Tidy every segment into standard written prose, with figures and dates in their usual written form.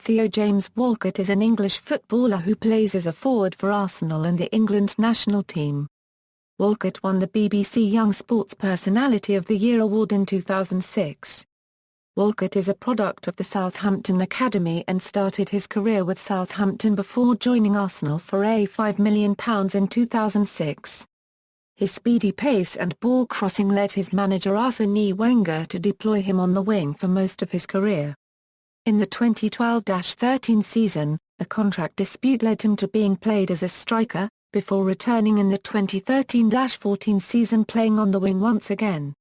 Theo James Walcott is an English footballer who plays as a forward for Arsenal and the England national team. Walcott won the BBC Young Sports Personality of the Year award in 2006. Walcott is a product of the Southampton Academy and started his career with Southampton before joining Arsenal for £5 million in 2006. His speedy pace and ball crossing led his manager Arsène Wenger to deploy him on the wing for most of his career. In the 2012-13 season, a contract dispute led him to being played as a striker, before returning in the 2013-14 season playing on the wing once again.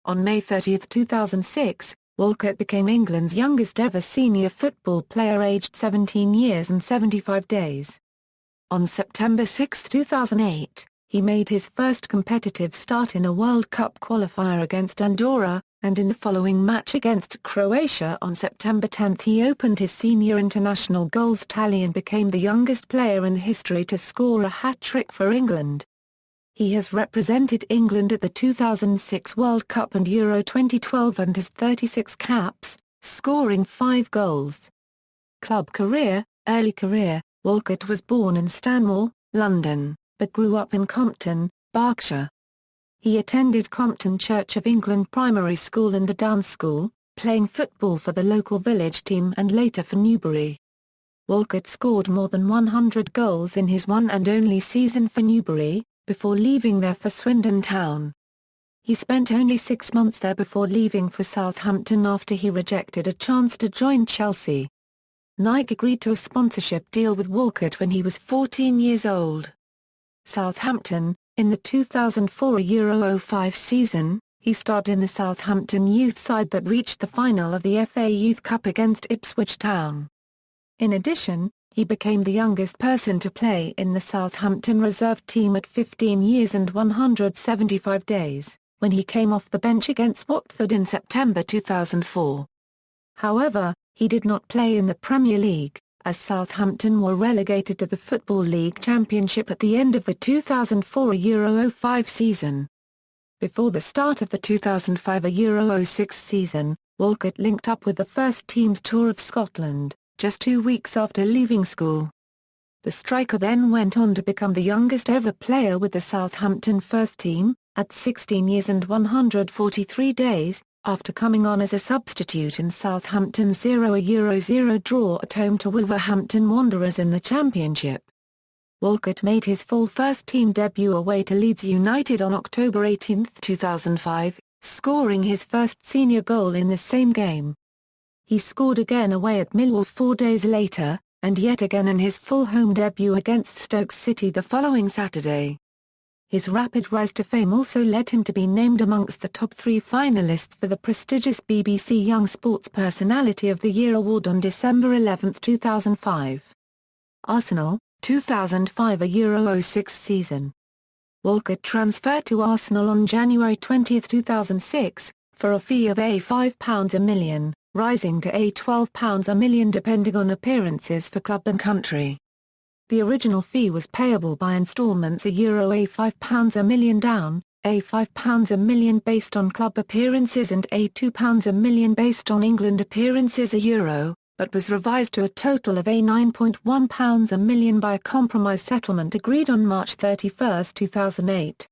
On May 30, 2006, Walcott became England's youngest ever senior football player aged 17 years and 75 days. On September 6, 2008, he made his first competitive start in a World Cup qualifier against Andorra, and in the following match against Croatia on September 10 he opened his senior international goals tally and became the youngest player in history to score a hat-trick for England. He has represented England at the 2006 World Cup and Euro 2012 and has 36 caps, scoring 5 goals. Club career. Early career. Walcott was born in Stanmore, London, but grew up in Compton, Berkshire. He attended Compton Church of England Primary School and the Downs School, playing football for the local village team and later for Newbury. Walcott scored more than 100 goals in his one and only season for Newbury, before leaving there for Swindon Town. He spent only 6 months there before leaving for Southampton after he rejected a chance to join Chelsea. Nike agreed to a sponsorship deal with Walcott when he was 14 years old. Southampton. In the 2004 Euro 05 season, he starred in the Southampton youth side that reached the final of the FA Youth Cup against Ipswich Town. In addition, he became the youngest person to play in the Southampton reserve team at 15 years and 175 days, when he came off the bench against Watford in September 2004. However, he did not play in the Premier League, as Southampton were relegated to the Football League Championship at the end of the 2004 Euro 05 season. Before the start of the 2005 Euro 06 season, Walcott linked up with the first team's tour of Scotland, just 2 weeks after leaving school. The striker then went on to become the youngest ever player with the Southampton first team, at 16 years and 143 days, after coming on as a substitute in Southampton's 0-0 draw at home to Wolverhampton Wanderers in the Championship. Walcott made his full first-team debut away to Leeds United on October 18, 2005, scoring his first senior goal in the same game. He scored again away at Millwall 4 days later, and yet again in his full home debut against Stoke City the following Saturday. His rapid rise to fame also led him to be named amongst the top 3 finalists for the prestigious BBC Young Sports Personality of the Year award on December 11, 2005. Arsenal, 2005 Euro 06 season. Walcott transferred to Arsenal on January 20, 2006, for a fee of £5 a million, rising to £12 a million depending on appearances for club and country. The original fee was payable by instalments £5 a million down, £5 a million based on club appearances and £2 a million based on England appearances €, but was revised to a total of £9.1 a million by a compromise settlement agreed on March 31, 2008.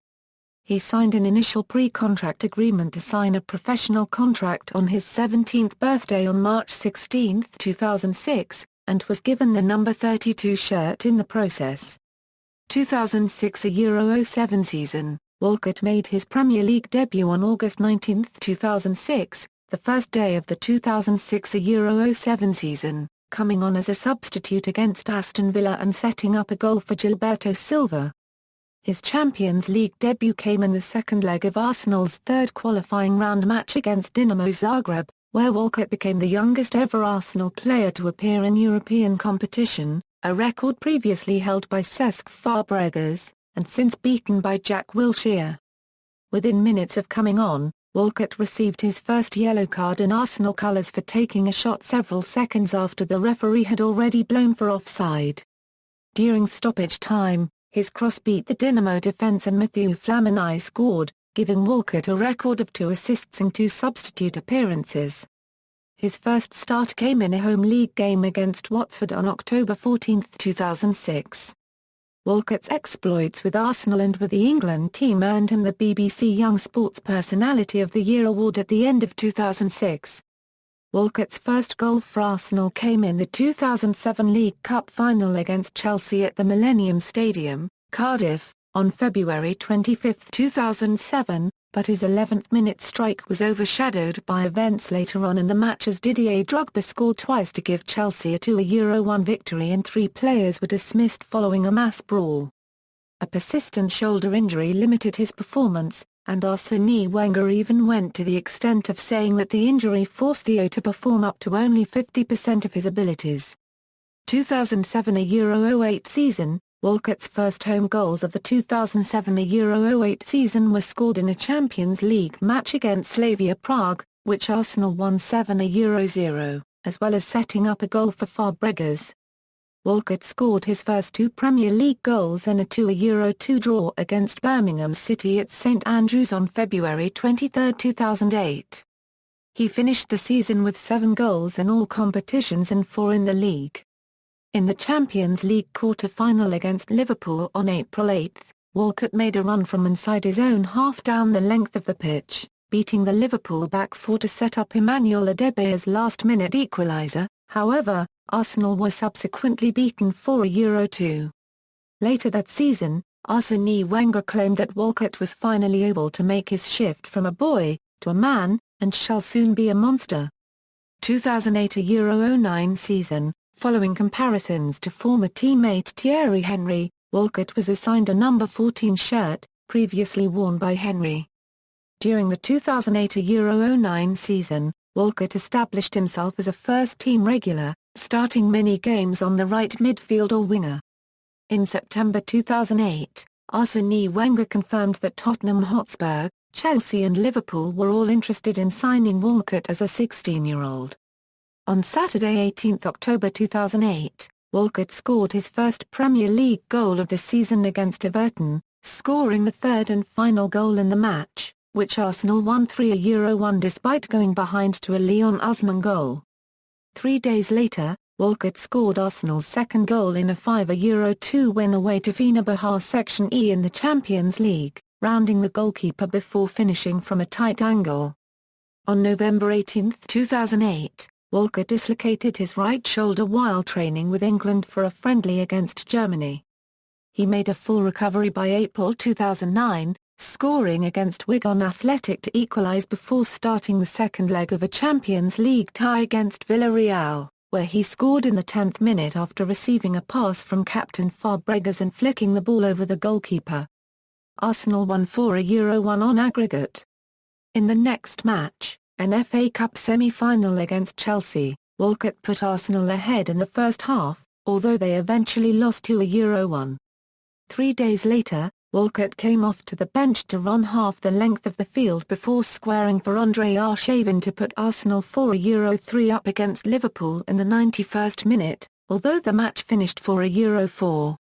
He signed an initial pre-contract agreement to sign a professional contract on his 17th birthday on March 16, 2006, and was given the number 32 shirt in the process. 2006 Euro 07 season, Walcott made his Premier League debut on August 19, 2006, the first day of the 2006 Euro 07 season, coming on as a substitute against Aston Villa and setting up a goal for Gilberto Silva. His Champions League debut came in the second leg of Arsenal's third qualifying round match against Dinamo Zagreb, where Walcott became the youngest ever Arsenal player to appear in European competition, a record previously held by Cesc Fabregas, and since beaten by Jack Wilshere. Within minutes of coming on, Walcott received his first yellow card in Arsenal colours for taking a shot several seconds after the referee had already blown for offside. During stoppage time, his cross beat the Dinamo defence and Mathieu Flamini scored, giving Walcott a record of 2 assists in 2 substitute appearances. His first start came in a home league game against Watford on October 14, 2006. Walcott's exploits with Arsenal and with the England team earned him the BBC Young Sports Personality of the Year award at the end of 2006. Walcott's first goal for Arsenal came in the 2007 League Cup final against Chelsea at the Millennium Stadium, Cardiff, on February 25, 2007, but his 11th-minute strike was overshadowed by events later on in the match as Didier Drogba scored twice to give Chelsea a 2-1 victory and 3 players were dismissed following a mass brawl. A persistent shoulder injury limited his performance, and Arsène Wenger even went to the extent of saying that the injury forced Theo to perform up to only 50% of his abilities. 2007 Euro 08 season, Walcott's first home goals of the 2007 Euro 08 season were scored in a Champions League match against Slavia Prague, which Arsenal won 7-0, as well as setting up a goal for Fabregas. Walcott scored his first 2 Premier League goals in a 2-2 draw against Birmingham City at St Andrews on February 23, 2008. He finished the season with 7 goals in all competitions and 4 in the league. In the Champions League quarter-final against Liverpool on April 8, Walcott made a run from inside his own half down the length of the pitch, beating the Liverpool back 4 to set up Emmanuel Adebayor's last-minute equaliser. However, Arsenal were subsequently beaten 4-2. Later that season, Arsène Wenger claimed that Walcott was finally able to make his shift from a boy to a man, and shall soon be a monster. 2008 Euro 09 season. Following comparisons to former teammate Thierry Henry, Walcott was assigned a number 14 shirt, previously worn by Henry. During the 2008 Euro 09 season, Walcott established himself as a first-team regular, starting many games on the right midfield or winger. In September 2008, Arsène Wenger confirmed that Tottenham Hotspur, Chelsea and Liverpool were all interested in signing Walcott as a 16-year-old. On Saturday 18 October 2008, Walcott scored his first Premier League goal of the season against Everton, scoring the third and final goal in the match, which Arsenal won 3-1 despite going behind to a Leon Usman goal. 3 days later, Walcott scored Arsenal's second goal in a 5-2 win away to Fenerbahçe Section E in the Champions League, rounding the goalkeeper before finishing from a tight angle. On November 18, 2008, Walcott dislocated his right shoulder while training with England for a friendly against Germany. He made a full recovery by April 2009, scoring against Wigan Athletic to equalise before starting the second leg of a Champions League tie against Villarreal, where he scored in the 10th minute after receiving a pass from captain Fabregas and flicking the ball over the goalkeeper. Arsenal won 4-1 on aggregate. In the next match, an FA Cup semi-final against Chelsea, Walcott put Arsenal ahead in the first half, although they eventually lost 2-1. 3 days later, Walcott came off to the bench to run half the length of the field before squaring for André Arshavin to put Arsenal 4-3 up against Liverpool in the 91st minute, although the match finished 4-4.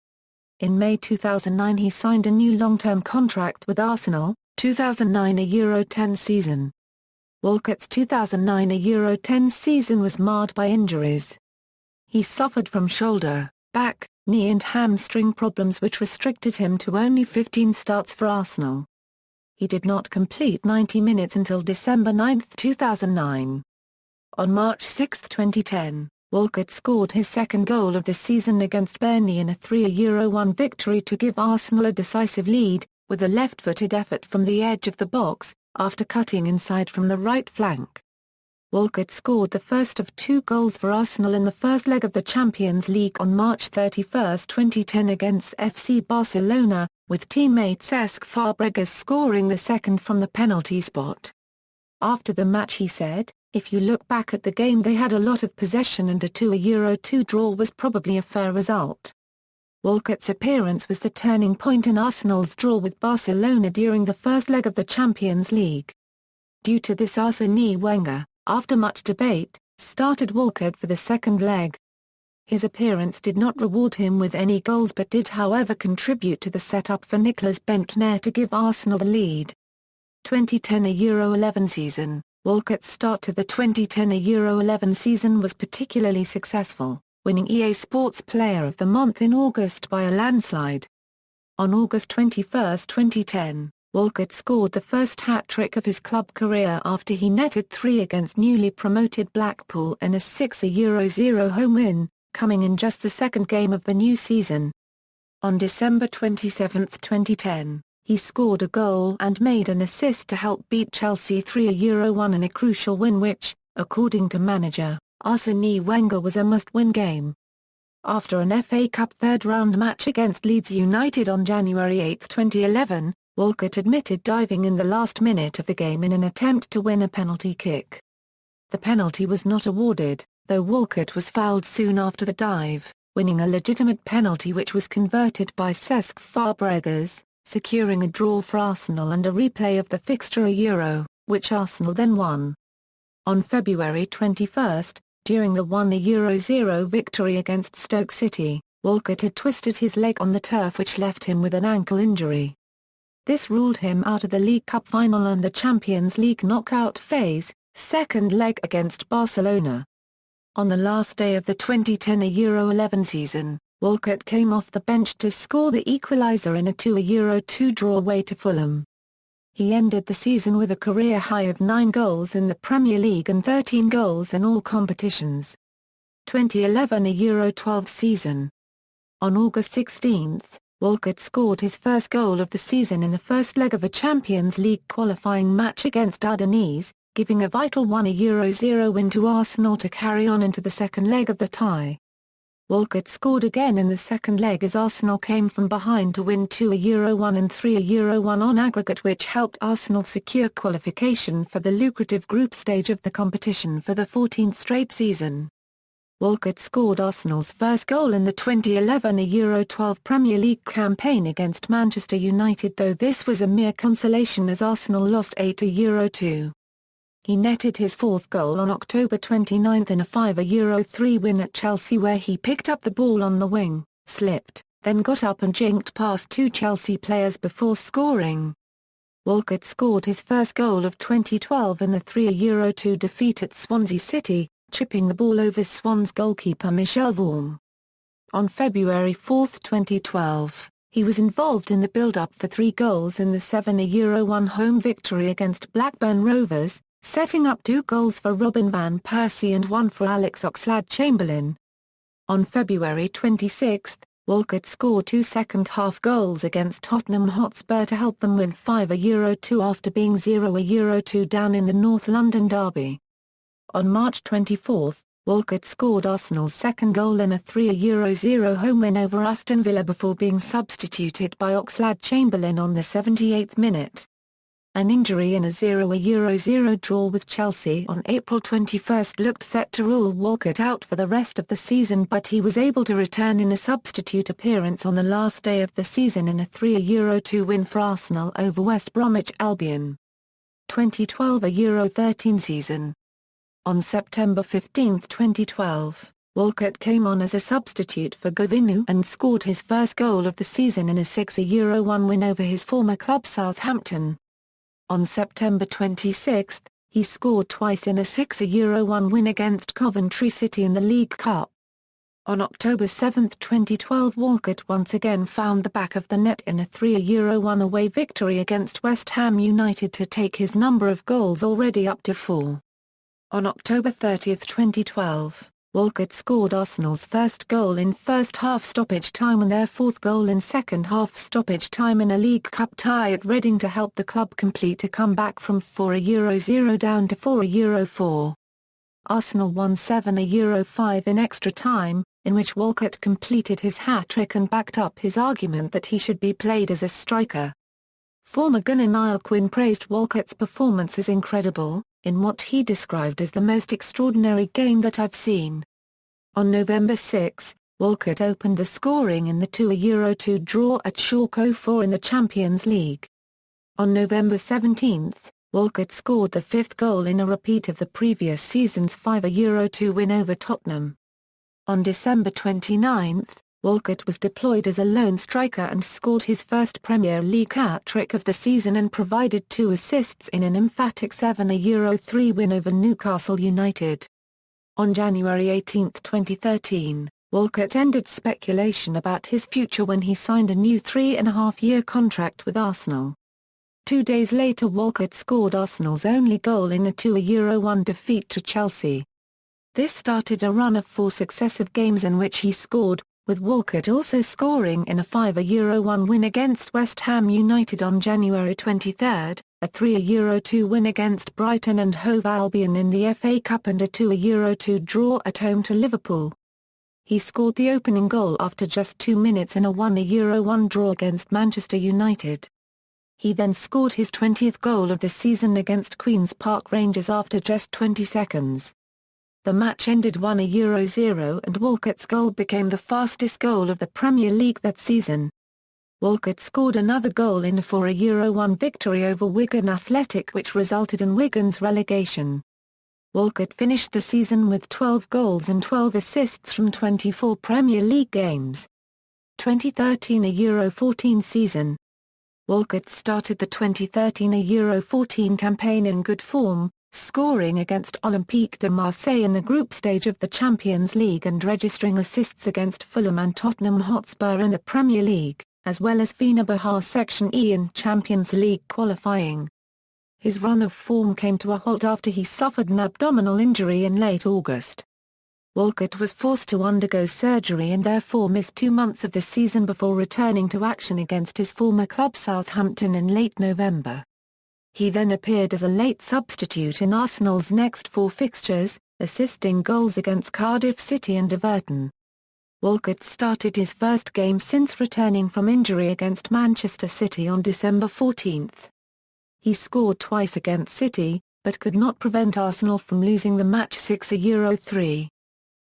In May 2009 he signed a new long-term contract with Arsenal, 2009 Euro 10 season. Walcott's 2009 Euro 10 season was marred by injuries. He suffered from shoulder, back, knee and hamstring problems which restricted him to only 15 starts for Arsenal. He did not complete 90 minutes until December 9, 2009. On March 6, 2010, Walcott scored his second goal of the season against Burnley in a 3-1 victory to give Arsenal a decisive lead, with a left-footed effort from the edge of the box, after cutting inside from the right flank. Walcott scored the first of 2 goals for Arsenal in the first leg of the Champions League on March 31, 2010 against FC Barcelona, with teammate Cesc Fabregas scoring the second from the penalty spot. After the match he said, "If you look back at the game they had a lot of possession and a 2-2 draw was probably a fair result." Walcott's appearance was the turning point in Arsenal's draw with Barcelona during the first leg of the Champions League. Due to this Arsène Wenger, after much debate, started Walcott for the second leg. His appearance did not reward him with any goals but did however contribute to the setup for Nicolas Bentner to give Arsenal the lead. 2010 Euro 11 season, Walcott's start to the 2010 Euro 11 season was particularly successful, winning EA Sports Player of the Month in August by a landslide. On August 21, 2010, Walcott scored the first hat-trick of his club career after he netted 3 against newly promoted Blackpool in a 6-0 home win, coming in just the second game of the new season. On December 27, 2010, he scored a goal and made an assist to help beat Chelsea 3-1 in a crucial win which, according to manager Arsène Wenger, was a must-win game. After an FA Cup third-round match against Leeds United on January 8, 2011, Walcott admitted diving in the last minute of the game in an attempt to win a penalty kick. The penalty was not awarded, though Walcott was fouled soon after the dive, winning a legitimate penalty which was converted by Cesc Fabregas, securing a draw for Arsenal and a replay of the fixture Euro, which Arsenal then won. On February 21, during the 1-0 victory against Stoke City, Walcott had twisted his leg on the turf which left him with an ankle injury. This ruled him out of the League Cup final and the Champions League knockout phase, second leg against Barcelona. On the last day of the 2010 Euro 11 season, Walcott came off the bench to score the equaliser in a 2-2 draw away to Fulham. He ended the season with a career high of 9 goals in the Premier League and 13 goals in all competitions. 2011 Euro 12 season. On August 16, Walcott scored his first goal of the season in the first leg of a Champions League qualifying match against Udinese, giving a vital 1-0 win to Arsenal to carry on into the second leg of the tie. Walcott scored again in the second leg as Arsenal came from behind to win 2-1 and 3-1 on aggregate, which helped Arsenal secure qualification for the lucrative group stage of the competition for the 14th straight season. Walcott scored Arsenal's first goal in the 2011 Euro 12 Premier League campaign against Manchester United, though this was a mere consolation as Arsenal lost 8-2. He netted his fourth goal on October 29 in a 5-3 win at Chelsea, where he picked up the ball on the wing, slipped, then got up and jinked past 2 Chelsea players before scoring. Walcott scored his first goal of 2012 in the 3-2 defeat at Swansea City, chipping the ball over Swans goalkeeper Michel Vorm. On February 4, 2012, he was involved in the build-up for 3 goals in the 7-1 home victory against Blackburn Rovers, setting up 2 goals for Robin van Persie and 1 for Alex Oxlade-Chamberlain. On February 26, Walcott scored 2 second-half goals against Tottenham Hotspur to help them win 5-2 after being 0-2 down in the North London derby. On March 24, Walcott scored Arsenal's second goal in a 3-0 home win over Aston Villa before being substituted by Oxlade-Chamberlain on the 78th minute. An injury in a 0-0 draw with Chelsea on April 21 looked set to rule Walcott out for the rest of the season, but he was able to return in a substitute appearance on the last day of the season in a 3-2 win for Arsenal over West Bromwich Albion. 2012 Euro 13 season. On September 15, 2012, Walcott came on as a substitute for Gervinho and scored his first goal of the season in a 6-1 win over his former club Southampton. On September 26, he scored twice in a 6-1 win against Coventry City in the League Cup. On October 7, 2012, Walcott once again found the back of the net in a 3-1 away victory against West Ham United to take his number of goals already up to 4. On October 30, 2012, Walcott scored Arsenal's first goal in first-half stoppage time and their fourth goal in second-half stoppage time in a League Cup tie at Reading to help the club complete a comeback from 4-0 down to 4-4. Arsenal won 7-5 in extra time, in which Walcott completed his hat-trick and backed up his argument that he should be played as a striker. Former gunner Niall Quinn praised Walcott's performance as incredible, in what he described as the most extraordinary game that I've seen. On November 6, Walcott opened the scoring in the 2-2 draw at Schalke 04 in the Champions League. On November 17, Walcott scored the 5th goal in a repeat of the previous season's 5-2 win over Tottenham. On December 29, Walcott was deployed as a lone striker and scored his first Premier League hat-trick of the season and provided 2 assists in an emphatic 7-3 win over Newcastle United. On January 18, 2013, Walcott ended speculation about his future when he signed a new 3.5-year contract with Arsenal. 2 days later Walcott scored Arsenal's only goal in a 2-1 defeat to Chelsea. This started a run of 4 successive games in which he scored, with Walcott also scoring in a 5-1 win against West Ham United on January 23, a 3-2 win against Brighton and Hove Albion in the FA Cup and a 2-2 draw at home to Liverpool. He scored the opening goal after just 2 minutes in a 1-1 draw against Manchester United. He then scored his 20th goal of the season against Queen's Park Rangers after just 20 seconds. The match ended 1-0 and Walcott's goal became the fastest goal of the Premier League that season. Walcott scored another goal in a 4-1 victory over Wigan Athletic which resulted in Wigan's relegation. Walcott finished the season with 12 goals and 12 assists from 24 Premier League games. 2013-14 season. Walcott started the 2013-14 campaign in good form, scoring against Olympique de Marseille in the group stage of the Champions League and registering assists against Fulham and Tottenham Hotspur in the Premier League, as well as Fenerbahce Section E in Champions League qualifying. His run of form came to a halt after he suffered an abdominal injury in late August. Walcott was forced to undergo surgery and therefore missed 2 months of the season before returning to action against his former club Southampton in late November. He then appeared as a late substitute in Arsenal's next 4 fixtures, assisting goals against Cardiff City and Everton. Walcott started his first game since returning from injury against Manchester City on December 14. He scored twice against City, but could not prevent Arsenal from losing the match 6-3.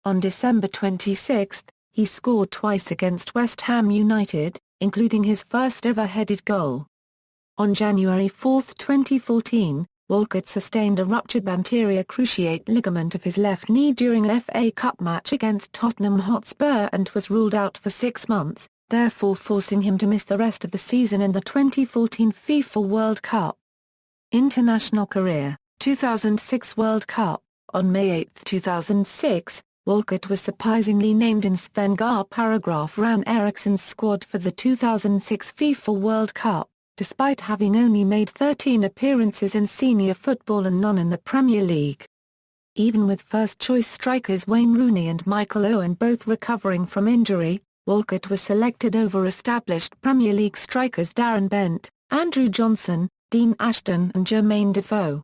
On December 26, he scored twice against West Ham United, including his first ever headed goal. On January 4, 2014, Walcott sustained a ruptured anterior cruciate ligament of his left knee during an FA Cup match against Tottenham Hotspur and was ruled out for 6 months, therefore forcing him to miss the rest of the season in the 2014 FIFA World Cup. International career, 2006 World Cup. On May 8, 2006, Walcott was surprisingly named in Sven Ran Eriksson's squad for the 2006 FIFA World Cup, despite having only made 13 appearances in senior football and none in the Premier League. Even with first-choice strikers Wayne Rooney and Michael Owen both recovering from injury, Walcott was selected over established Premier League strikers Darren Bent, Andrew Johnson, Dean Ashton and Jermaine Defoe.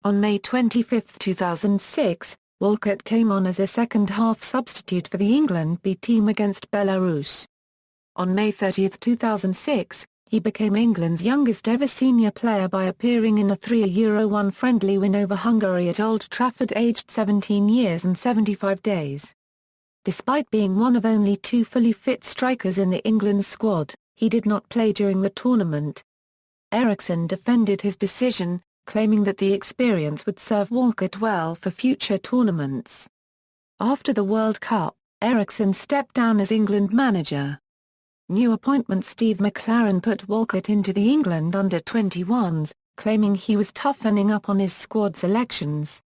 On May 25, 2006, Walcott came on as a second-half substitute for the England B team against Belarus. On May 30, 2006, he became England's youngest-ever senior player by appearing in a 3-1 friendly win over Hungary at Old Trafford aged 17 years and 75 days. Despite being one of only 2 fully fit strikers in the England squad, he did not play during the tournament. Eriksson defended his decision, claiming that the experience would serve Walcott well for future tournaments. After the World Cup, Eriksson stepped down as England manager. New appointment Steve McClaren put Walcott into the England under-21s, claiming he was toughening up on his squad selections.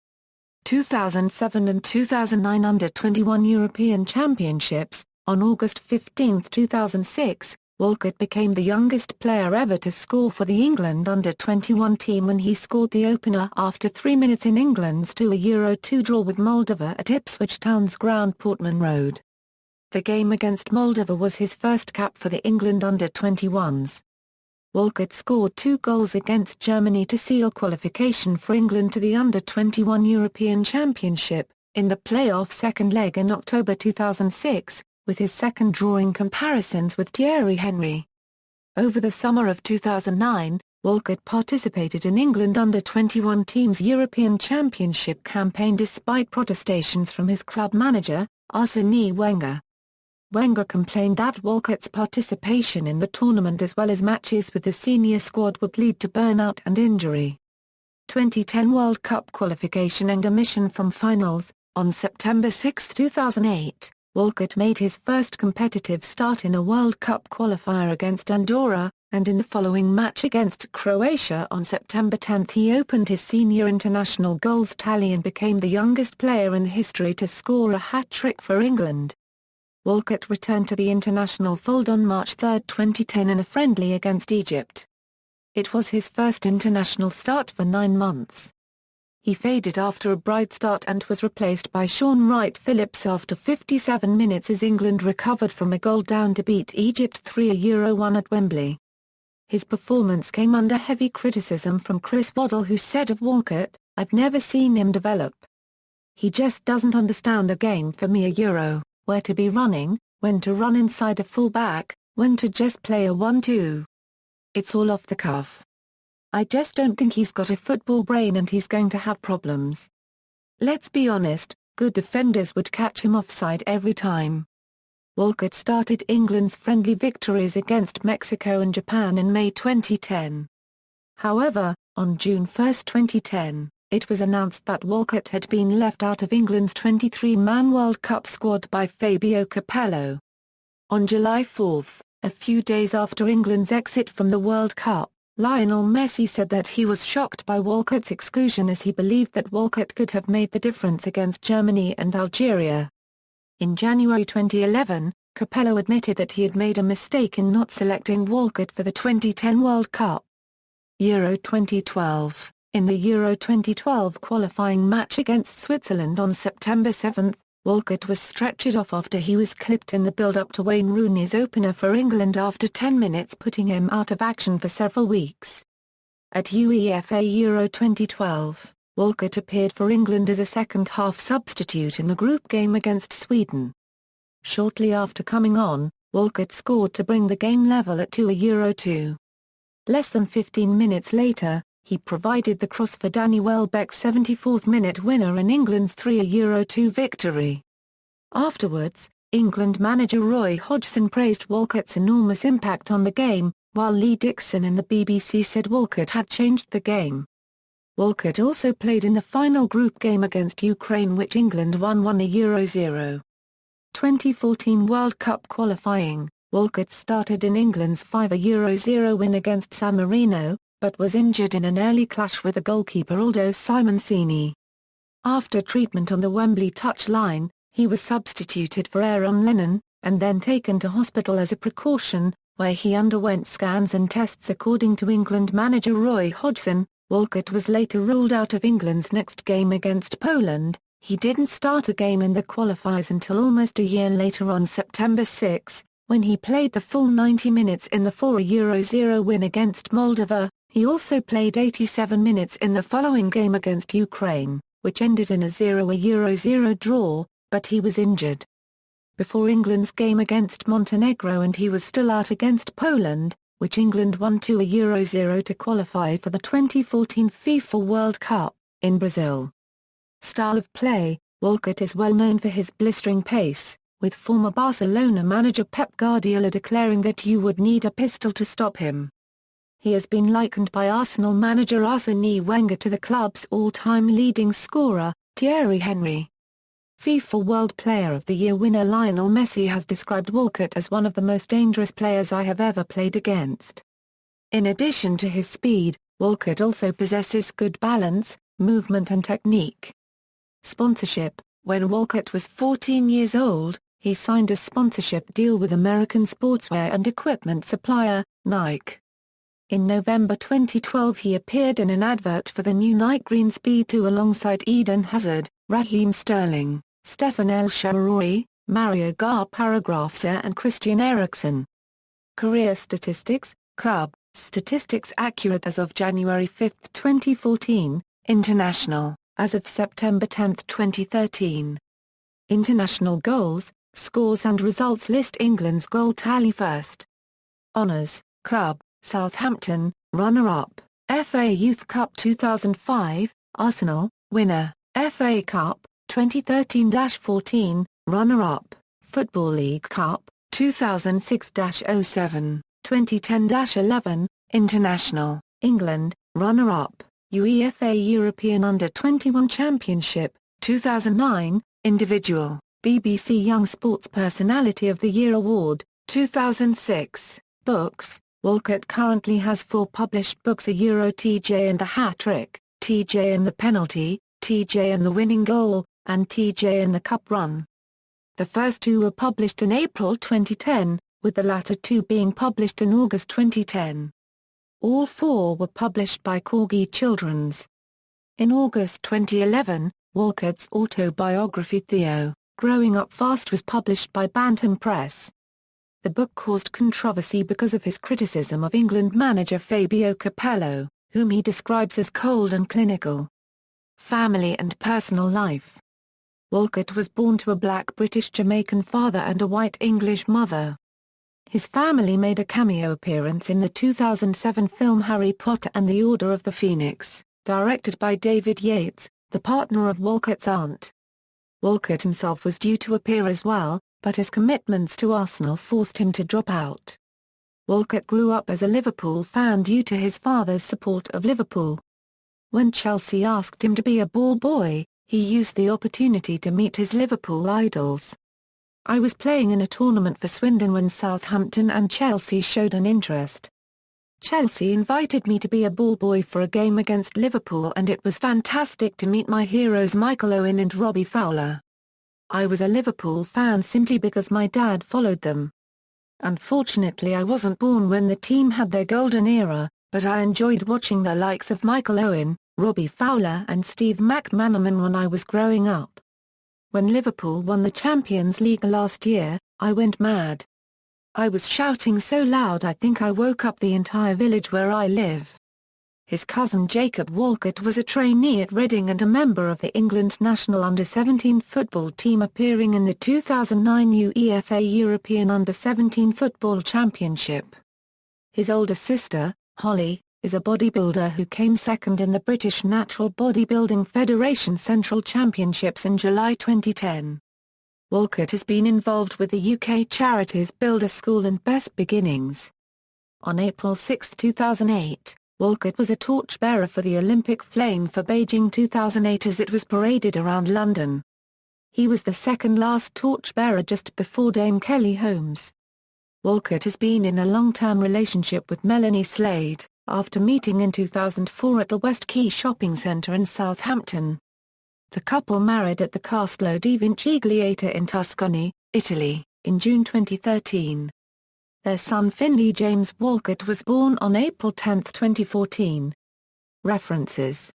2007 and 2009 under-21 European Championships. On August 15, 2006, Walcott became the youngest player ever to score for the England under-21 team when he scored the opener after 3 minutes in England's 2-2 draw with Moldova at Ipswich Town's ground Portman Road. The game against Moldova was his first cap for the England under-21s. Walcott scored 2 goals against Germany to seal qualification for England to the under-21 European Championship, in the playoff second leg in October 2006, with his second drawing comparisons with Thierry Henry. Over the summer of 2009, Walcott participated in England under-21 team's European Championship campaign despite protestations from his club manager, Arsène Wenger. Wenger complained that Walcott's participation in the tournament as well as matches with the senior squad would lead to burnout and injury. 2010 World Cup qualification and omission from finals. On September 6, 2008, Walcott made his first competitive start in a World Cup qualifier against Andorra, and in the following match against Croatia on September 10 he opened his senior international goals tally and became the youngest player in history to score a hat-trick for England. Walcott returned to the international fold on March 3, 2010 in a friendly against Egypt. It was his first international start for 9 months. He faded after a bright start and was replaced by Shaun Wright-Phillips after 57 minutes as England recovered from a goal down to beat Egypt 3-1 at Wembley. His performance came under heavy criticism from Chris Waddle, who said of Walcott, "I've never seen him develop. He just doesn't understand the game for me. Where to be running, when to run inside a full-back, when to just play a 1-2. It's all off the cuff. I just don't think he's got a football brain and he's going to have problems. Let's be honest, good defenders would catch him offside every time." Walcott started England's friendly victories against Mexico and Japan in May 2010. However, on June 1, 2010, it was announced that Walcott had been left out of England's 23-man World Cup squad by Fabio Capello. On July 4, a few days after England's exit from the World Cup, Lionel Messi said that he was shocked by Walcott's exclusion as he believed that Walcott could have made the difference against Germany and Algeria. In January 2011, Capello admitted that he had made a mistake in not selecting Walcott for the 2010 World Cup. Euro 2012. In the Euro 2012 qualifying match against Switzerland on September 7, Walcott was stretchered off after he was clipped in the build-up to Wayne Rooney's opener for England after 10 minutes, putting him out of action for several weeks. At UEFA Euro 2012, Walcott appeared for England as a second-half substitute in the group game against Sweden. Shortly after coming on, Walcott scored to bring the game level at 2-2. Less than 15 minutes later, he provided the cross for Danny Welbeck's 74th-minute winner in England's 3-2 victory. Afterwards, England manager Roy Hodgson praised Walcott's enormous impact on the game, while Lee Dixon in the BBC said Walcott had changed the game. Walcott also played in the final group game against Ukraine, which England won 1-0. 2014 World Cup qualifying, Walcott started in England's 5-0 win against San Marino, but was injured in an early clash with the goalkeeper Aldo Simoncini. After treatment on the Wembley touchline, he was substituted for Aaron Lennon, and then taken to hospital as a precaution, where he underwent scans and tests. According to England manager Roy Hodgson, Walcott was later ruled out of England's next game against Poland. He didn't start a game in the qualifiers until almost a year later on September 6, when he played the full 90 minutes in the 4-0 win against Moldova. He also played 87 minutes in the following game against Ukraine, which ended in a 0-0 draw, but he was injured before England's game against Montenegro, and he was still out against Poland, which England won 2-0 to qualify for the 2014 FIFA World Cup, in Brazil. Style of play: Walcott is well known for his blistering pace, with former Barcelona manager Pep Guardiola declaring that you would need a pistol to stop him. He has been likened by Arsenal manager Arsène Wenger to the club's all-time leading scorer, Thierry Henry. FIFA World Player of the Year winner Lionel Messi has described Walcott as one of the most dangerous players I have ever played against. In addition to his speed, Walcott also possesses good balance, movement and technique. Sponsorship: when Walcott was 14 years old, he signed a sponsorship deal with American sportswear and equipment supplier, Nike. In November 2012 he appeared in an advert for the new Nike Green Speed 2 alongside Eden Hazard, Raheem Sterling, Stephen El Shaarawy, Mario Garcia and Christian Eriksen. Career statistics: club statistics accurate as of January 5, 2014, international, as of September 10, 2013. International goals, scores and results list England's goal tally first. Honours: club, Southampton, runner-up, FA Youth Cup 2005, Arsenal, winner, FA Cup, 2013-14, runner-up, Football League Cup, 2006-07, 2010-11, international, England, runner-up, UEFA European Under-21 Championship, 2009, individual, BBC Young Sports Personality of the Year Award, 2006. Books. Walcott currently has 4 published books: TJ and the Hat-Trick, TJ and the Penalty, TJ and the Winning Goal, and TJ and the Cup Run. The first 2 were published in April 2010, with the latter 2 being published in August 2010. All 4 were published by Corgi Children's. In August 2011, Walcott's autobiography Theo, Growing Up Fast was published by Bantam Press. The book caused controversy because of his criticism of England manager Fabio Capello, whom he describes as cold and clinical. Family and personal life. Walcott was born to a black British-Jamaican father and a white English mother. His family made a cameo appearance in the 2007 film Harry Potter and the Order of the Phoenix, directed by David Yates, the partner of Walcott's aunt. Walcott himself was due to appear as well, but his commitments to Arsenal forced him to drop out. Walcott grew up as a Liverpool fan due to his father's support of Liverpool. When Chelsea asked him to be a ball boy, he used the opportunity to meet his Liverpool idols. "I was playing in a tournament for Swindon when Southampton and Chelsea showed an interest. Chelsea invited me to be a ball boy for a game against Liverpool, and it was fantastic to meet my heroes Michael Owen and Robbie Fowler. I was a Liverpool fan simply because my dad followed them. Unfortunately, I wasn't born when the team had their golden era, but I enjoyed watching the likes of Michael Owen, Robbie Fowler and Steve McManaman when I was growing up. When Liverpool won the Champions League last year, I went mad. I was shouting so loud I think I woke up the entire village where I live." His cousin Jacob Walcott was a trainee at Reading and a member of the England national under-17 football team, appearing in the 2009 UEFA European Under-17 Football Championship. His older sister, Holly, is a bodybuilder who came second in the British Natural Bodybuilding Federation Central Championships in July 2010. Walcott has been involved with the UK charities Build a School and Best Beginnings. On April 6, 2008, Walcott was a torchbearer for the Olympic flame for Beijing 2008 as it was paraded around London. He was the second-last torchbearer just before Dame Kelly Holmes. Walcott has been in a long-term relationship with Melanie Slade, after meeting in 2004 at the West Quay shopping centre in Southampton. The couple married at the Castello di Vincigliata in Tuscany, Italy, in June 2013. Their son Theo James Walcott was born on April 10, 2014. References.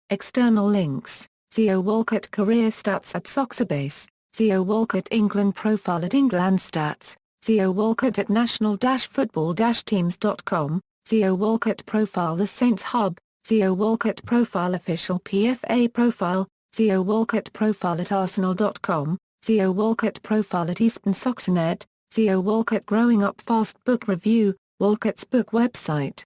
External links: Theo Walcott career stats at Soxerbase, Theo Walcott England profile at England Stats, Theo Walcott at national-football-teams.com, Theo Walcott profile The Saints Hub, Theo Walcott profile official PFA profile, Theo Walcott profile at arsenal.com, Theo Walcott profile at Eastern Soxernet, Theo Walcott Growing Up Fast book review, Walcott's book website.